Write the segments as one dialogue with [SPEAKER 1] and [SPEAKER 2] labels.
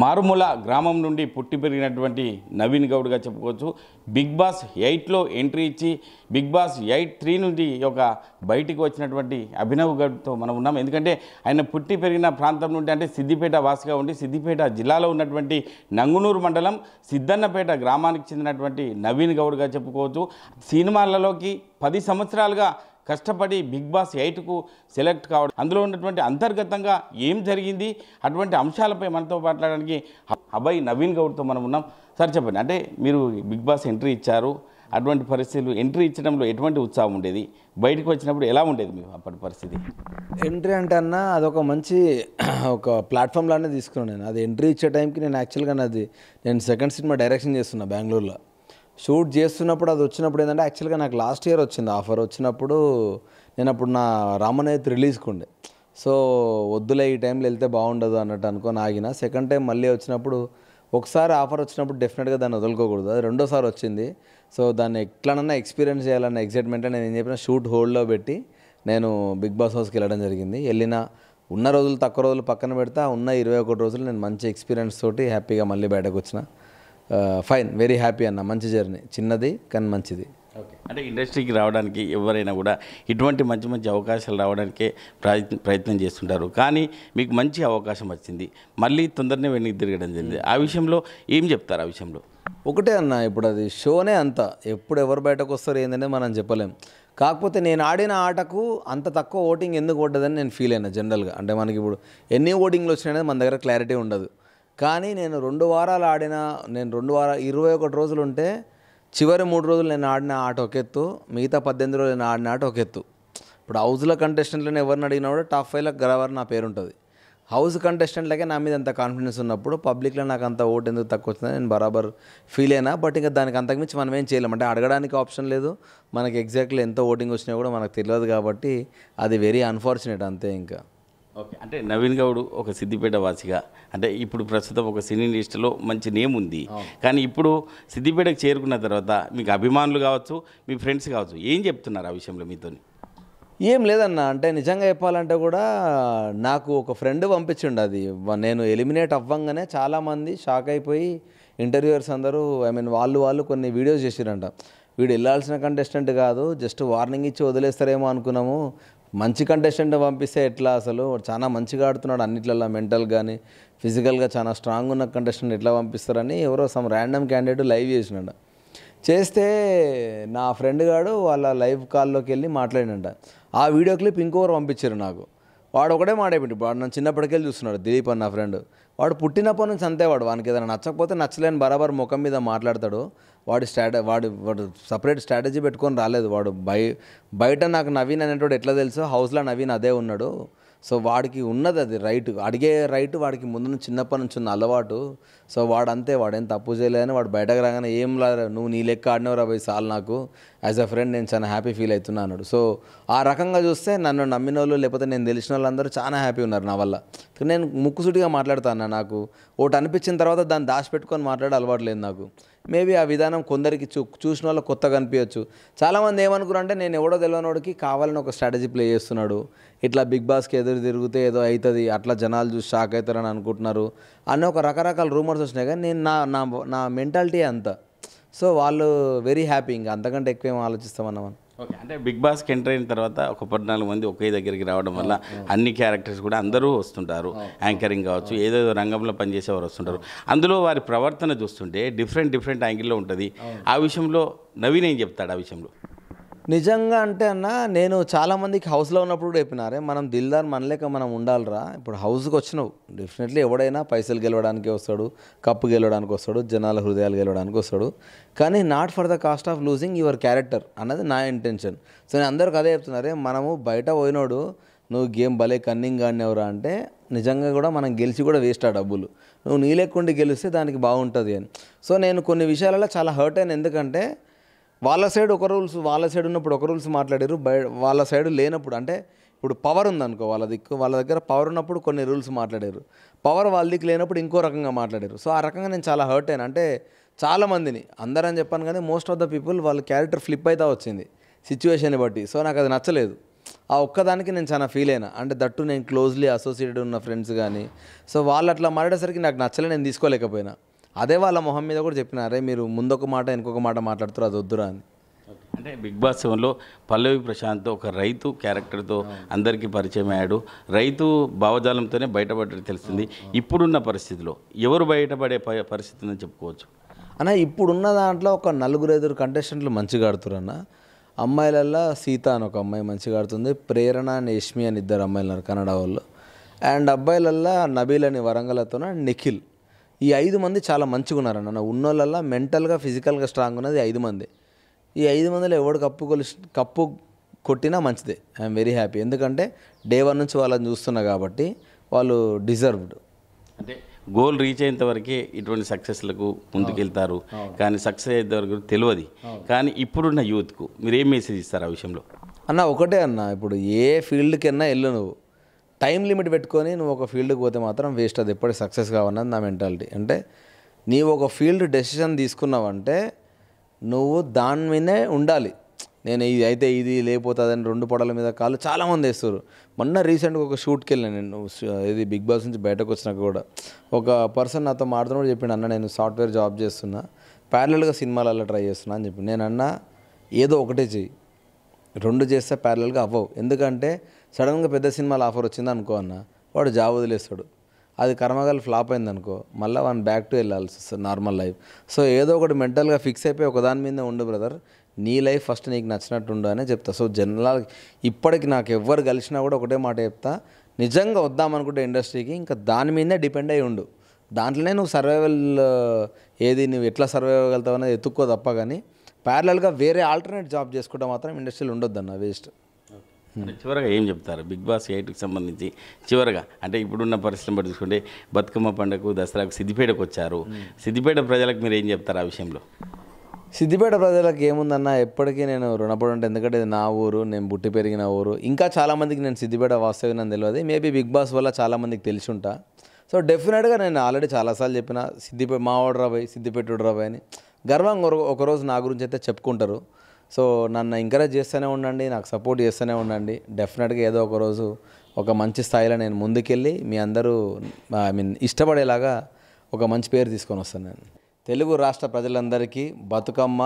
[SPEAKER 1] మారుమూల గ్రామం నుండి పుట్టి పెరిగినటువంటి నవీన్ గౌడ్గా చెప్పుకోవచ్చు. బిగ్ బాస్ 8లో ఎంట్రీ ఇచ్చి బిగ్ బాస్ 8-3 నుండి ఒక బయటికి వచ్చినటువంటి అభినవ్ గౌడ్తో మనం ఉన్నాం. ఎందుకంటే ఆయన పుట్టి పెరిగిన ప్రాంతం నుండి అంటే సిద్దిపేట వాసిగా ఉండి సిద్దిపేట జిల్లాలో ఉన్నటువంటి నంగునూరు మండలం సిద్దన్నపేట గ్రామానికి చెందినటువంటి నవీన్ గౌడ్గా చెప్పుకోవచ్చు. సినిమాలలోకి 10 సంవత్సరాలుగా కష్టపడి బిగ్ బాస్ 8కు సెలెక్ట్ కావడం, అందులో ఉన్నటువంటి అంతర్గతంగా ఏం జరిగింది అటువంటి అంశాలపై మనతో మాట్లాడడానికి అభయ్ నవీన్ గౌడ్తో మనం ఉన్నాం. సార్ చెప్పండి, అంటే మీరు బిగ్ బాస్ ఎంట్రీ ఇచ్చారు, అటువంటి పరిస్థితులు ఎంట్రీ ఇచ్చడంలో ఎటువంటి ఉత్సాహం ఉండేది, బయటకు వచ్చినప్పుడు ఎలా ఉండేది మీకు అప్పటి పరిస్థితి?
[SPEAKER 2] ఎంట్రీ అంటే అన్న అదొక మంచి ఒక ప్లాట్ఫామ్ లానే తీసుకున్నాను నేను. అది ఎంట్రీ ఇచ్చే టైంకి నేను యాక్చువల్గా నేను సెకండ్ సినిమా డైరెక్షన్ చేస్తున్నా బెంగళూరులో. షూట్ చేస్తున్నప్పుడు అది వచ్చినప్పుడు ఏంటంటే యాక్చువల్గా నాకు లాస్ట్ ఇయర్ వచ్చింది ఆఫర్. వచ్చినప్పుడు నేను అప్పుడు నా రామనేత్ రిలీజ్కి ఉండే. సో వద్దులే ఈ టైంలో వెళ్తే బాగుండదు అన్నట్టు అనుకొని ఆగిన. సెకండ్ టైం మళ్ళీ వచ్చినప్పుడు ఒకసారి ఆఫర్ వచ్చినప్పుడు డెఫినెట్గా దాన్ని వదులుకోకూడదు. అది రెండోసారి వచ్చింది. సో దాన్ని ఎట్లనన్నా ఎక్స్పీరియన్స్ చేయాలన్న ఎక్సైట్మెంట్ నేను ఏం చెప్పిన షూట్ హోల్డ్లో పెట్టి నేను బిగ్ బాస్ హౌస్కి వెళ్ళడం జరిగింది. వెళ్ళిన ఉన్న రోజులు తక్కువ రోజులు పక్కన పెడితే ఉన్న 21 రోజులు నేను మంచి ఎక్స్పీరియన్స్ తోటి హ్యాపీగా మళ్ళీ బయటకు వచ్చిన. ఫైన్, వెరీ హ్యాపీ అన్న. మంచి జర్నీ, చిన్నది కానీ మంచిది.
[SPEAKER 1] ఓకే, అంటే ఇండస్ట్రీకి రావడానికి ఎవరైనా కూడా ఇటువంటి మంచి మంచి అవకాశాలు రావడానికే ప్రయత్నం చేస్తుంటారు. కానీ మీకు మంచి అవకాశం వచ్చింది, మళ్ళీ తొందరనే వెనక్కి తిరగడం జరిగింది. ఆ విషయంలో ఏం చెప్తారు? ఆ విషయంలో
[SPEAKER 2] ఒకటే అన్న, ఇప్పుడు అది షోనే అంత, ఎప్పుడు ఎవరు బయటకు వస్తారు ఏంటంటే మనం చెప్పలేం. కాకపోతే నేను ఆడిన ఆటకు అంత తక్కువ ఓటింగ్ ఎందుకు పడ్డదని నేను ఫీల్ అయినా జనరల్గా. అంటే మనకి ఇప్పుడు ఎన్ని ఓటింగ్లు వచ్చినాయనేది మన దగ్గర క్లారిటీ ఉండదు. కానీ నేను 2 వారాలు ఆడిన, నేను 21 రోజులు ఉంటే చివరి 3 రోజులు నేను ఆడిన ఆట ఒక ఎత్తు, మిగతా 18 రోజులు నేను ఆడిన ఆట ఒక ఎత్తు. ఇప్పుడు హౌస్లో కంటెస్టెంట్లను ఎవరిని అడిగినా కూడా టాప్ 5 గరవర్ నా పేరు ఉంటుంది. హౌస్ కంటెస్టెంట్లకే నా మీద అంత కాన్ఫిడెన్స్ ఉన్నప్పుడు పబ్లిక్లో నాకు అంత ఓటు ఎందుకు తక్కువ వచ్చిందని నేను బరాబర్ ఫీల్ అయినా. బట్ ఇంకా దానికి అంతకుమించి మనం ఏం చేయలేం. అంటే అడగడానికి ఆప్షన్ లేదు మనకి. ఎగ్జాక్ట్లీ ఎంత ఓటింగ్ వచ్చినా కూడా మనకు తెలియదు కాబట్టి అది వెరీ అన్ఫార్చునేట్ అంతే. ఇంకా
[SPEAKER 1] ఓకే, అంటే నవీన్ గౌడ్ ఒక సిద్దిపేట వాసిగా, అంటే ఇప్పుడు ప్రస్తుతం ఒక సినీ లిస్టులో మంచి నేమ్ ఉంది. కానీ ఇప్పుడు సిద్దిపేటకు చేరుకున్న తర్వాత మీకు అభిమానులు కావచ్చు, మీ ఫ్రెండ్స్ కావచ్చు, ఏం చెప్తున్నారు ఆ విషయంలో మీతో?
[SPEAKER 2] ఏం లేదన్న, అంటే నిజంగా చెప్పాలంటే కూడా నాకు ఒక ఫ్రెండ్ పంపించిండు. అది నేను ఎలిమినేట్ అవ్వంగానే చాలామంది షాక్ అయిపోయి ఇంటర్వ్యూయర్స్ అందరూ వాళ్ళు కొన్ని వీడియోస్ చేసిరంట. వీడు వెళ్ళాల్సిన కంటెస్టెంట్ కాదు, జస్ట్ వార్నింగ్ ఇచ్చి వదిలేస్తారేమో అనుకున్నాము, మంచి కంటెస్టెంట్ పంపిస్తే ఎట్లా, అసలు చాలా మంచిగా ఆడుతున్నాడు అన్నిట్లలో, మెంటల్ కానీ ఫిజికల్గా చాలా స్ట్రాంగ్ ఉన్న కంటెస్టెంట్ ఎట్లా పంపిస్తారని ఎవరో సమ్ ర్యాండమ్ క్యాండిడేట్ లైవ్ చేసినాడు. చేస్తే నా ఫ్రెండ్ గాడు వాళ్ళ లైవ్ కాల్లోకి వెళ్ళి మాట్లాడినంట. ఆ వీడియో క్లిప్ ఇంకొకరు పంపించారు నాకు. వాడు ఒకటే మాట్లాడి, వాడు నన్ను చిన్నప్పటికెళ్ళి చూస్తున్నాడు, దిలీప్ అన్న ఫ్రెండ్. వాడు పుట్టినప్పటి నుంచి అంతే, వానికి ఏదైనా నచ్చకపోతే నచ్చలేని బరాబర్ ముఖం మీద మాట్లాడతాడు. వాడు సపరేట్ స్ట్రాటజీ పెట్టుకొని రాలేదు. వాడు బయట నాకు నవీన్ అనేటోడు ఎట్లా తెలుసో హౌస్లో నవీన్ అదే ఉన్నాడు. సో వాడికి ఉన్నది అది రైట్, అడిగే రైట్ వాడికి ముందు నుంచి చిన్నప్పటి నుంచి ఉన్న అలవాటు. సో వాడంతే, వాడేం తప్పు చేయలేదని వాడు బయటకు రాగానే ఏం నువ్వు నీ లెక్క ఆడినవరా పోయి సాల్, నాకు యాజ్ అ ఫ్రెండ్ నేను చాలా హ్యాపీ ఫీల్ అవుతున్నా అన్నాడు. సో ఆ రకంగా చూస్తే నన్ను నమ్మిన వాళ్ళు లేకపోతే నేను తెలిసిన వాళ్ళందరూ చాలా హ్యాపీ ఉన్నారు నా వల్ల. నేను ముక్కుసూటిగా మాట్లాడతాను. నాకు ఒకటి అనిపించిన తర్వాత దాన్ని దాచిపెట్టుకొని మాట్లాడే అలవాటు లేదు నాకు. మేబీ ఆ విధానం కొందరికి చూసిన వాళ్ళకి కొత్తగా అనిపించచ్చు. చాలామంది ఏమనుకున్నారు అంటే నేను ఎవడో తెలియనోడికి కావాలని ఒక స్ట్రాటజీ ప్లే చేస్తున్నాడు, ఇట్లా బిగ్ బాస్కి ఎదురు తిరిగితే ఏదో అవుతుంది, అట్లా జనాలు చూసి షాక్ అవుతారని అనుకుంటున్నారు అని ఒక రకరకాల రూమర్స్ వచ్చినాయి. కానీ నేను నా మెంటాలిటీ అంత. సో వాళ్ళు వెరీ హ్యాపీ, ఇంకా అంతకంటే ఎక్కువ ఏం ఆలోచిస్తామన్నాం.
[SPEAKER 1] ఓకే, అంటే బిగ్ బాస్కి ఎంటర్ అయిన తర్వాత ఒక 14 మంది ఒకే దగ్గరికి రావడం వల్ల అన్ని క్యారెక్టర్స్ కూడా అందరూ వస్తుంటారు. యాంకరింగ్ కావచ్చు, ఏదేదో రంగంలో పనిచేసేవారు వస్తుంటారు. అందులో వారి ప్రవర్తన చూస్తుంటే డిఫరెంట్ యాంగిల్లో ఉంటుంది. ఆ విషయంలో నవీన్ ఏం చెప్తాడు ఆ విషయంలో?
[SPEAKER 2] నిజంగా అంటే అన్న, నేను చాలామందికి హౌస్లో ఉన్నప్పుడు కూడా చెప్పినారే, మనం దిల్దార్ మనలేక మనం ఉండాలిరా. ఇప్పుడు హౌస్కి వచ్చినావు, డెఫినెట్లీ ఎవడైనా పైసలు గెలవడానికి వస్తాడు, కప్పు గెలవడానికి వస్తాడు, జనాల హృదయాలు గెలవడానికి వస్తాడు. కానీ not for the cost of losing your character అన్నది నా ఇంటెన్షన్. సో నేను అందరికి అదే చెప్తున్నారే, మనము బయట పోయినోడు నువ్వు గేమ్ భలే కన్నింగ్ ఆడినవరా అంటే నిజంగా కూడా మనం గెలిచి కూడా వేస్ట్ ఆ డబ్బులు. నువ్వు నీ లేకుండా గెలిస్తే దానికి బాగుంటుంది అని. సో నేను కొన్ని విషయాలలో చాలా హర్ట్ అయిన. ఎందుకంటే వాళ్ళ సైడ్ ఒక రూల్స్, వాళ్ళ సైడ్ ఉన్నప్పుడు ఒక రూల్స్ మాట్లాడారు, వాళ్ళ సైడ్ లేనప్పుడు, అంటే ఇప్పుడు పవర్ ఉందనుకో వాళ్ళ దగ్గర పవర్ ఉన్నప్పుడు కొన్ని రూల్స్ మాట్లాడారు, పవర్ వాళ్ళ దిక్కు లేనప్పుడు ఇంకో రకంగా మాట్లాడారు. సో ఆ రకంగా నేను చాలా హర్ట్ అయినా. అంటే చాలామందిని, అందరని చెప్పాను కానీ మోస్ట్ ఆఫ్ ద పీపుల్ వాళ్ళ క్యారెక్టర్ ఫ్లిప్ అయితే వచ్చింది సిచ్యువేషన్ బట్టి. సో నాకు అది నచ్చలేదు. ఆ ఒక్కదానికి నేను చాలా ఫీల్ అయినా. అంటే దట్టు నేను క్లోజ్లీ అసోసియేటెడ్ ఉన్న ఫ్రెండ్స్ కానీ, సో వాళ్ళు అట్లా మాట్లాడేసరికి నాకు నచ్చలే, నేను తీసుకోలేకపోయినా. అదే వాళ్ళ మొహం మీద కూడా చెప్పిన, అరే మీరు ముందొక మాట వెనుకొక మాట మాట్లాడుతారు, అది వద్దురా అని.
[SPEAKER 1] అంటే బిగ్ బాస్ 7లో పల్లవి ప్రశాంత్ ఒక రైతు క్యారెక్టర్తో అందరికీ పరిచయం అయ్యాడు. రైతు భావజాలంతోనే బయటపడ్డట్టు తెలుస్తుంది. ఇప్పుడున్న పరిస్థితిలో ఎవరు బయటపడే పరిస్థితి ఉందని చెప్పుకోవచ్చు?
[SPEAKER 2] అన్న ఇప్పుడున్న దాంట్లో ఒక 4-5 కంటెస్టెంట్లు మంచిగా ఆడుతున్నారు అన్న. అమ్మాయిలల్లో సీత అని ఒక అమ్మాయి మంచిగా ఆడుతుంది, ప్రేరణ అని యష్మి అని 2 అమ్మాయిలు ఉన్నారు కన్నడ వాళ్ళు. అండ్ అబ్బాయిలల్లో నబీల్ అని వరంగల్తో, నిఖిల్. ఈ 5 మంది చాలా మంచిగా ఉన్నారన్న. ఉన్నోళ్ళల్లో మెంటల్గా ఫిజికల్గా స్ట్రాంగ్ ఉన్నది 5 మంది. ఈ 5 మందిలో ఎవడు కప్పు కొట్టినా మంచిదే. I'm very happy. ఎందుకంటే డే 1 నుంచి వాళ్ళని చూస్తున్నా కాబట్టి వాళ్ళు డిజర్వ్డ్.
[SPEAKER 1] అంటే గోల్ రీచ్ అయ్యేంత వరకే ఇటువంటి సక్సెస్లకు ముందుకెళ్తారు, కానీ సక్సెస్ అయ్యేంత వరకు తెలియదు. కానీ ఇప్పుడున్న యూత్కు మీరు ఏం మెసేజ్ ఇస్తారు ఆ విషయంలో?
[SPEAKER 2] అన్న ఒకటే అన్న, ఇప్పుడు ఏ ఫీల్డ్కి అయినా వెళ్ళు, నువ్వు టైం లిమిట్ పెట్టుకొని నువ్వు ఒక ఫీల్డ్కి పోతే మాత్రం వేస్ట్. అది ఎప్పటికీ సక్సెస్ కావన్నది నా మెంటాలిటీ. అంటే నీవు ఒక ఫీల్డ్ డెసిషన్ తీసుకున్నావంటే నువ్వు దాని మీదే ఉండాలి. నేను ఇది అయితే ఇది లేకపోతుందని 2 పొడల మీద కాళ్ళు చాలామంది వేస్తారు. మొన్న రీసెంట్గా ఒక షూట్కి వెళ్ళాను నేను, ఇది బిగ్ బాస్ నుంచి బయటకు వచ్చినాక కూడా ఒక పర్సన్ నాతో మాట్లాడుతూ చెప్పిండు, అన్న నేను సాఫ్ట్వేర్ జాబ్ చేస్తున్నా, ప్యారలల్గా సినిమాలలో ట్రై చేస్తున్నా అని చెప్పి. నేను అన్నా ఏదో ఒకటే చెయ్యి, 2 చేస్తే ప్యారలల్గా అవ్వవు. ఎందుకంటే సడన్గా పెద్ద సినిమాలు ఆఫర్ వచ్చింది అనుకో అన్న, వాడు జాబ్ వదిలేస్తాడు. అది కర్మగాలు ఫ్లాప్ అయింది అనుకో, మళ్ళీ వన్ బ్యాక్ టు వెళ్ళాల్సి వస్తుంది నార్మల్ లైఫ్. సో ఏదో ఒకటి మెంటల్గా ఫిక్స్ అయిపోయి ఒకదాని మీదే ఉండు బ్రదర్, నీ లైఫ్ ఫస్ట్ నీకు నచ్చినట్టు ఉండు అనే చెప్తా. సో జనరల్ ఇప్పటికి నాకు ఎవ్వరు కలిసినా కూడా ఒకటే మాట చెప్తా, నిజంగా వద్దామనుకుంటే ఇండస్ట్రీకి ఇంకా దాని మీదే డిపెండ్ అయి ఉండు. దాంట్లోనే నువ్వు సర్వైవల్ ఏది నువ్వు ఎట్లా సర్వైవ్ అవ్వగలుగుతావు అనేది ఎత్తుక్కో తప్ప, కానీ ప్యారలల్గా వేరే ఆల్టర్నేట్ జాబ్ చేసుకుంటే మాత్రం ఇండస్ట్రీలో ఉండొద్దన్న, వేస్ట్.
[SPEAKER 1] చివరగా ఏం చెప్తారు బిగ్ బాస్ 8కి సంబంధించి? చివరగా అంటే ఇప్పుడున్న పరిస్థితిని బట్టి చూసుకుంటే బతుకమ్మ పండుగకు దసరాకు సిద్దిపేటకు వచ్చారు, సిద్దిపేట ప్రజలకు మీరు ఏం చెప్తారు ఆ విషయంలో?
[SPEAKER 2] సిద్దిపేట ప్రజలకు ఏముందన్న, ఎప్పటికీ నేను రుణపడి ఉంటాను. ఎందుకంటే ఇది నా ఊరు, నేను పుట్టి పెరిగిన ఊరు. ఇంకా చాలామందికి నేను సిద్దిపేట వాస్తవ్యం తెలియదు, మేబీ బిగ్ బాస్ వల్ల చాలామందికి తెలిసి ఉంటా. సో డెఫినెట్గా నేను ఆల్రెడీ చాలాసార్లు చెప్పిన, సిద్దిపేట మా వాడు రాబాయి, సిద్దిపేట రాబాయి అని గర్వంగా ఒకరోజు నా గురించి అయితే చెప్పుకుంటారు. సో నన్ను ఎంకరేజ్ చేస్తూనే ఉండండి, నాకు సపోర్ట్ చేస్తూనే ఉండండి. డెఫినెట్గా ఏదో ఒకరోజు ఒక మంచి స్థాయిలో నేను ముందుకెళ్ళి మీ అందరూ ఇష్టపడేలాగా ఒక మంచి పేరు తీసుకొని వస్తాను. నేను తెలుగు రాష్ట్ర ప్రజలందరికీ బతుకమ్మ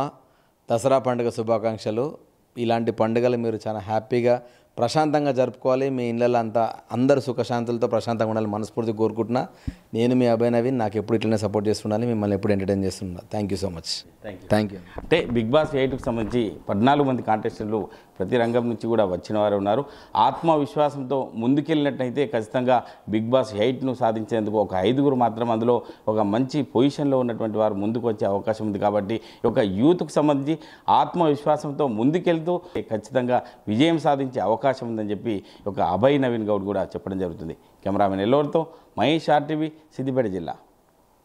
[SPEAKER 2] దసరా పండుగ శుభాకాంక్షలు. ఇలాంటి పండుగలు మీరు చాలా హ్యాపీగా ప్రశాంతంగా జరుపుకోవాలి. మీ ఇళ్ళల్లో అంతా అందరూ సుఖశాంతులతో ప్రశాంతంగా ఉండాలి మనస్ఫూర్తిగా కోరుకుంటున్నా. నేను మీ అభయ్ నవీన్, నాకు ఎప్పుడు ఇట్లనే సపోర్ట్ చేస్తుండాలి, మిమ్మల్ని ఎప్పుడు ఎంటర్టైన్ చేస్తున్నా. Thank you so much. Thank you.
[SPEAKER 1] అంటే బిగ్ బాస్ 8కి సంబంధించి 14 మంది కాంటెస్టెంట్లు ప్రతి రంగం నుంచి కూడా వచ్చిన వారు ఉన్నారు. ఆత్మవిశ్వాసంతో ముందుకెళ్ళినట్టయితే ఖచ్చితంగా బిగ్ బాస్ 8ను సాధించేందుకు ఒక 5గురు మాత్రం అందులో ఒక మంచి పొజిషన్లో ఉన్నటువంటి వారు ముందుకు వచ్చే అవకాశం ఉంది. కాబట్టి ఒక యూత్కు సంబంధించి ఆత్మవిశ్వాసంతో ముందుకెళ్తూ ఖచ్చితంగా విజయం సాధించే అవకాశం ఉందని చెప్పి ఒక అభయ్ నవీన్ గౌడ్ కూడా చెప్పడం జరుగుతుంది. కెమెరామెన్ ఎల్లోర్తో మహేష్, RTV, సిద్దిపేట జిల్లా.